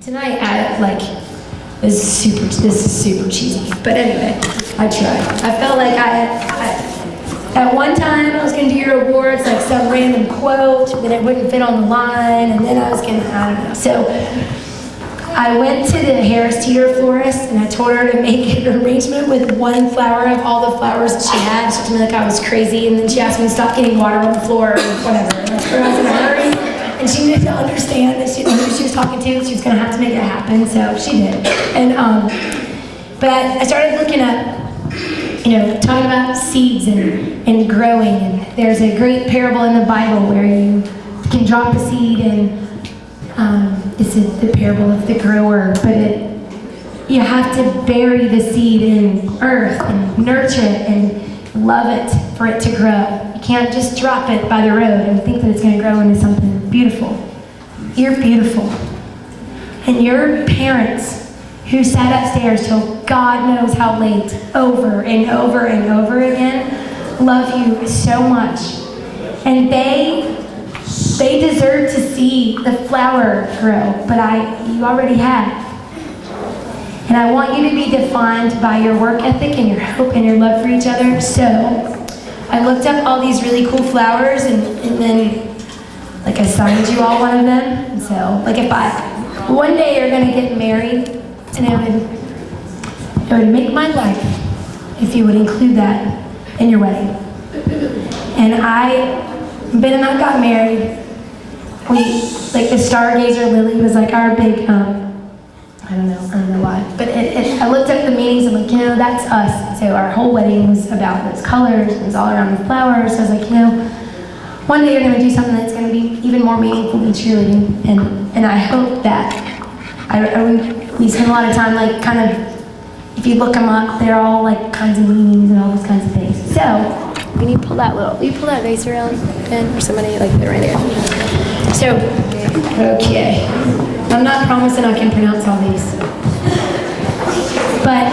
Tonight, this is super cheesy, but anyway, I tried. I felt like at one time I was gonna do your awards, like some random quote, but it wouldn't fit on the line, and then I don't know. So I went to the Harris Teeter florist, and I told her to make an arrangement with one flower of all the flowers that she had. She told me like I was crazy, and then she asked me to stop getting water on the floor or whatever. And I told her I was in a hurry. And she needed to understand that who she was talking to, she was going to have to make it happen, so she did. And but I started looking up, talking about seeds and growing. And there's a great parable in the Bible where you can drop a seed, and it's the parable of the grower. But you have to bury the seed in earth and nurture it and love it for it to grow. You can't just drop it by the road and think that it's going to grow into something beautiful. You're beautiful. And your parents who sat upstairs till God knows how late, over and over and over again, love you so much. And they deserve to see the flower grow, but you already have. And I want you to be defined by your work ethic and your hope and your love for each other. So I looked up all these really cool flowers, and then I signed you all one of them. And so if one day you're gonna get married, and it would make my life if you would include that in your wedding. And Ben and I got married. The Stargazer Lily was our big, I don't know why, but I looked up the meanings. I'm that's us. So our whole wedding was about those colors. It was all around the flowers. So I was one day you're going to do something that's going to be even more meaningful than cheerleading. And I hope that we spend a lot of time if you look them up, they're all kinds of meanings and all those kinds of things. So when you pull that will you pull that vase around, Ben, or somebody they're right there. So, okay. I'm not promising I can pronounce all these. But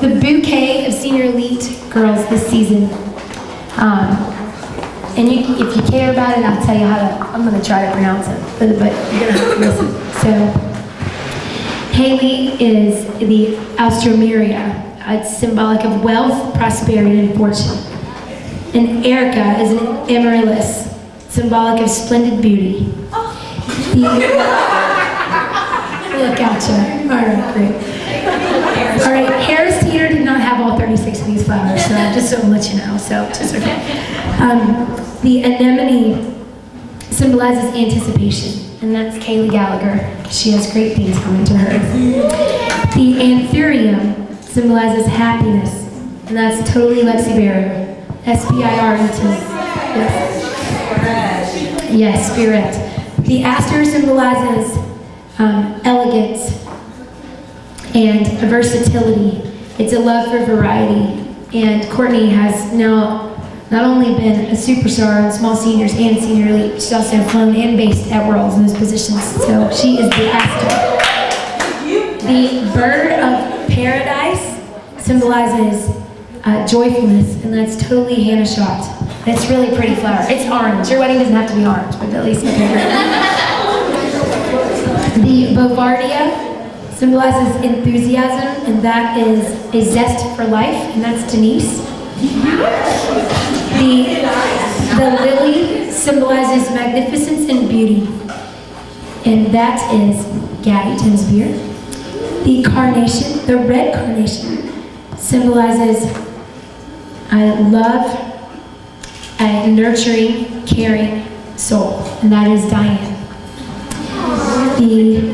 the bouquet of senior elite girls this season, and if you care about it, I'll tell you I'm going to try to pronounce it, but you're going to have to listen. So, Haley is the Alstroemeria. It's symbolic of wealth, prosperity, and fortune. And Erica is an Amaryllis, symbolic of splendid beauty. Look at you. All right, great. All right, Harris Teeter did not have all 36 of these flowers, so just so I'll let you know, so just okay. The anemone symbolizes anticipation, and that's Kaylee Gallagher. She has great things coming to her. The anthurium symbolizes happiness, and that's totally Lexi Barrow. S-P-I-R-E-T. Yes, spirit. The aster symbolizes elegance and versatility. It's a love for variety. And Courtney has now not only been a superstar in small seniors and senior elite, she's also flown and based at Worlds in those positions. So she is the aster. The bird of paradise symbolizes joyfulness, and that's totally Hannah shot. It's really pretty flower. It's orange. Your wedding doesn't have to be orange, but at least it's The Bovardia symbolizes enthusiasm, and that is a zest for life, and that's Denise. The lily symbolizes magnificence and beauty, and that is Gabby Tinsbeer. The carnation, the red carnation, symbolizes love, a nurturing, caring soul, and that is Diane. The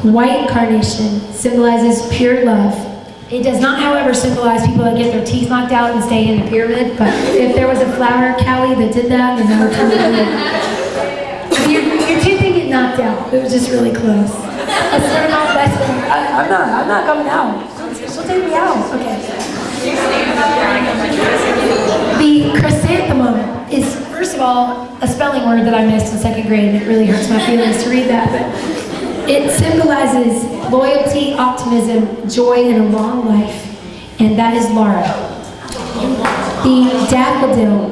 white carnation symbolizes pure love. It does not, however, symbolize people that get their teeth knocked out and stay in the pyramid, but if there was a flower Callie that did that, then that would come in. Your tooth didn't get knocked out. It was just really close. I'm not coming out. She'll take me out. Okay. The chrysanthemum is, first of all, a spelling word that I missed in second grade, and it really hurts my feelings to read that, but it symbolizes loyalty, optimism, joy, and a long life, and that is Laura. The daffodil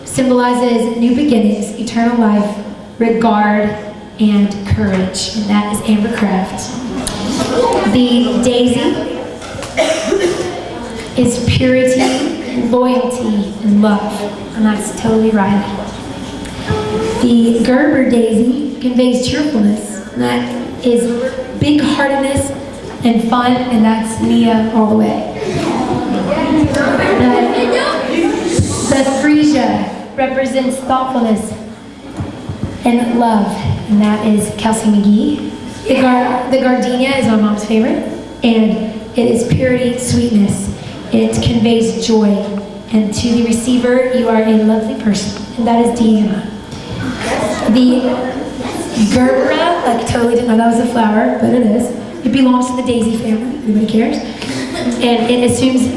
symbolizes new beginnings, eternal life, regard, and courage. And that is Amber Craft. The daisy is purity, loyalty, and love. And that's totally Riley. The Gerber daisy conveys cheerfulness. And that is big-heartedness and fun, and that's Nia all the way. The freesia represents thoughtfulness and love, and that is Kelsey McGee. The gardenia is my mom's favorite, and it is purity, sweetness. It conveys joy, and to the receiver, you are a lovely person, and that is Deanna. The gerbera, like totally didn't know that was a flower, but it is. It belongs to the daisy family, anybody cares? And it assumes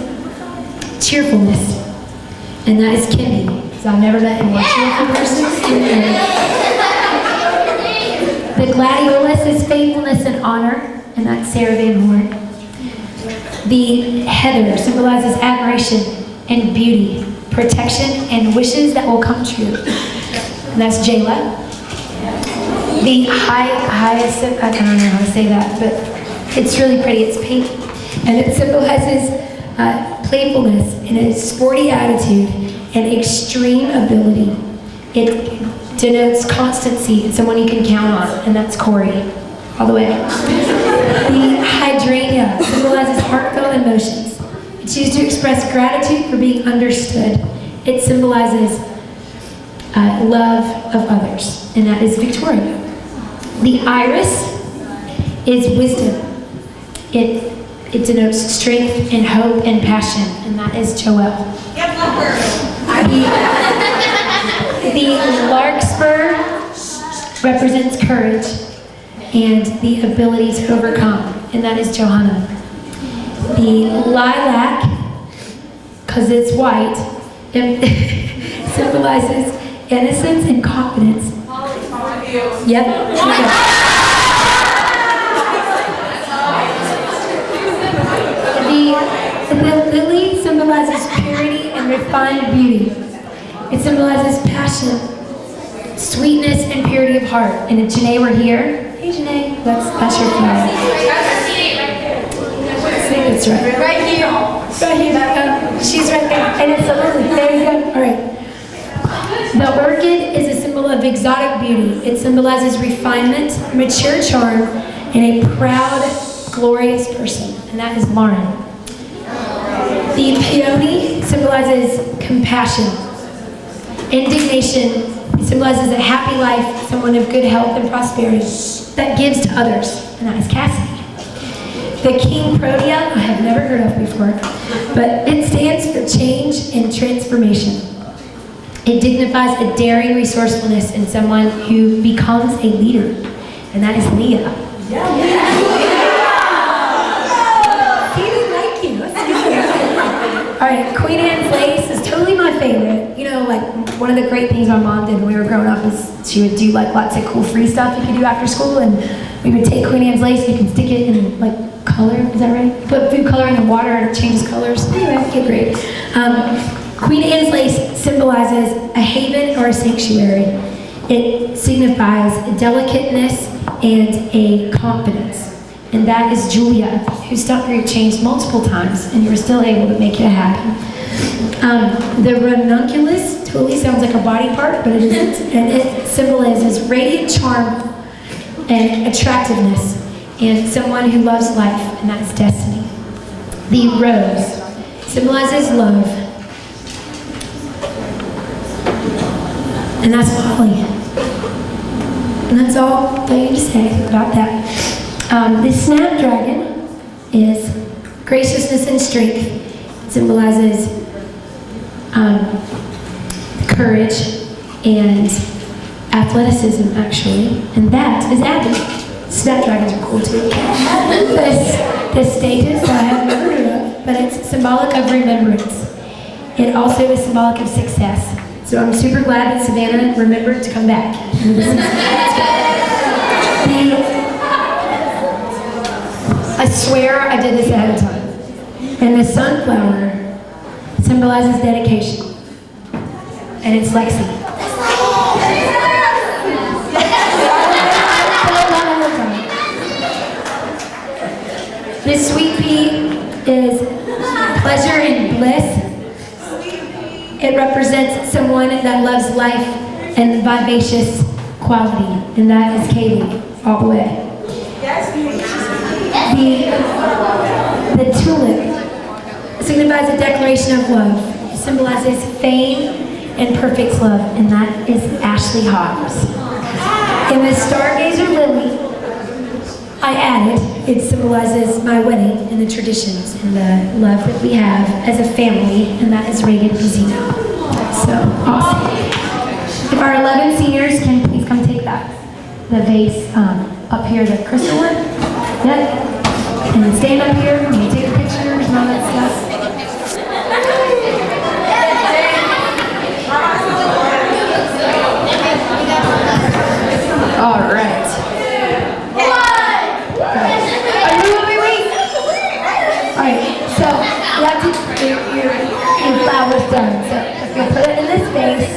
cheerfulness, and that is Kendi. So I've never met a more cheerful person. The gladiolus is faithfulness and honor, and that's Sarah Van Horn. The heather symbolizes admiration and beauty, protection, and wishes that will come true, and that's Jayla. The hyacinth, I don't know how to say that, but it's really pretty. It's pink, and it symbolizes playfulness and a sporty attitude and extreme ability. It denotes constancy and someone you can count on, and that's Corey, all the way. The hydrangea symbolizes heartfelt emotions. It's used to express gratitude for being understood. It symbolizes love of others, and that is Victoria. The iris is wisdom. It denotes strength and hope and passion, and that is Joelle. The larkspur represents courage and the ability to overcome, and that is Johanna. The lilac, because it's white, it symbolizes innocence and confidence. Yep. The lily symbolizes purity and refined beauty. It symbolizes passion, sweetness, and purity of heart. And if Janae were here, hey Janae, that's your flower. I think that's right. Right here. Right here. She's right there. And it's a lily. There you go. All right. The orchid is a symbol of exotic beauty. It symbolizes refinement, mature charm, and a proud, glorious person. And that is Lauren. The peony symbolizes compassion. Indignation symbolizes a happy life, someone of good health and prosperity that gives to others, and that is Cassidy. The King Protea, I have never heard of before, but it stands for change and transformation. It dignifies a daring resourcefulness in someone who becomes a leader, and that is Leah. All right, Queen Anne's lace is totally my favorite. You know, like one of the great things our mom did when we were growing up is she would do like lots of cool free stuff you could do after school, and we would take Queen Anne's lace, you can stick it in like color, is that right? Put food coloring in water and it changes colors. Anyway, okay, great. Queen Anne's lace symbolizes a haven or a sanctuary. It signifies delicateness and a confidence. And that is Julia, whose stuff group changed multiple times, and you were still able to make it happen. The ranunculus totally sounds like a body part, but it isn't. And it symbolizes radiant charm and attractiveness, and someone who loves life, and that is Destiny. The rose symbolizes love, and that's Holly. And that's all I need to say about that. The snapdragon is graciousness and strength. It symbolizes courage and athleticism, actually. And that is Abby. Snapdragons are cool too. The status I have never heard of, but it's symbolic of remembrance. It also is symbolic of success. So I'm super glad that Savannah remembered to come back. I swear I did this ahead of time. And the sunflower symbolizes dedication. And it's Lexi. This sweet pea is pleasure and bliss. It represents someone that loves life and vivacious quality, and that is Kaylee, all the way. The tulip signifies a declaration of love. It symbolizes fame and perfect love, and that is Ashley Hawes. And the stargazer lily, I added, it symbolizes my wedding and the traditions and the love that we have as a family, and that is Reagan Pizzino. So, awesome. If our 11 seniors can please come take the vase up here, the crystal one. Yep. And then stand up here and take pictures and all that stuff. All right. All right, so you have to get your flowers done. So if you put it in this vase,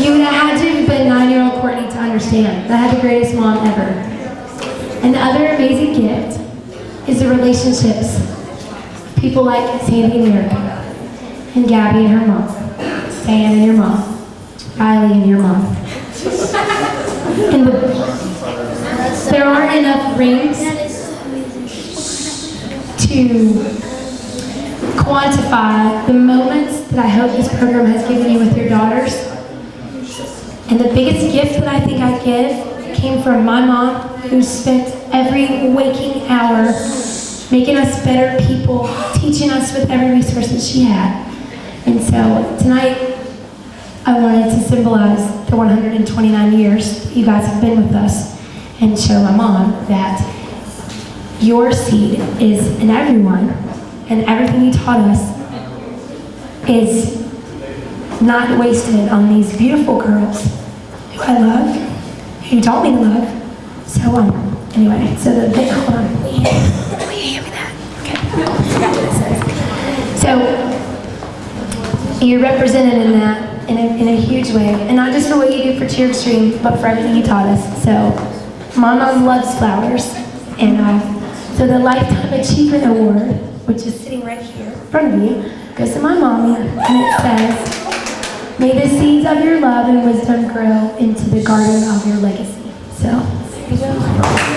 you would have had to have been 9-year-old Courtney to understand. I had the greatest mom ever. And the other amazing gift is the relationships. People like Sandy and Erica, and Gabby and her mom, Sam and your mom, Riley and your mom. And there aren't enough rings to quantify the moments that I hope this program has given you with your daughters. And the biggest gift that I think I give came from my mom, who spent every waking hour making us better people, teaching us with every resource that she had. And so tonight, I wanted to symbolize the 129 years that you guys have been with us and show my mom that your seed is in everyone, and everything you taught us is not wasted on these beautiful girls who I love, who you taught me to love. So, anyway, so the big, hold on, will you hand me that? Okay, I forgot what it says. So, you're represented in that in a huge way, and not just for what you do for Cheer Extreme, but for everything you taught us. So, my mom loves flowers, and so the Lifetime Achievement Award, which is sitting right here in front of you, goes to my mommy, and it says, "May the seeds of your love and wisdom grow into the garden of your legacy." So, there you go.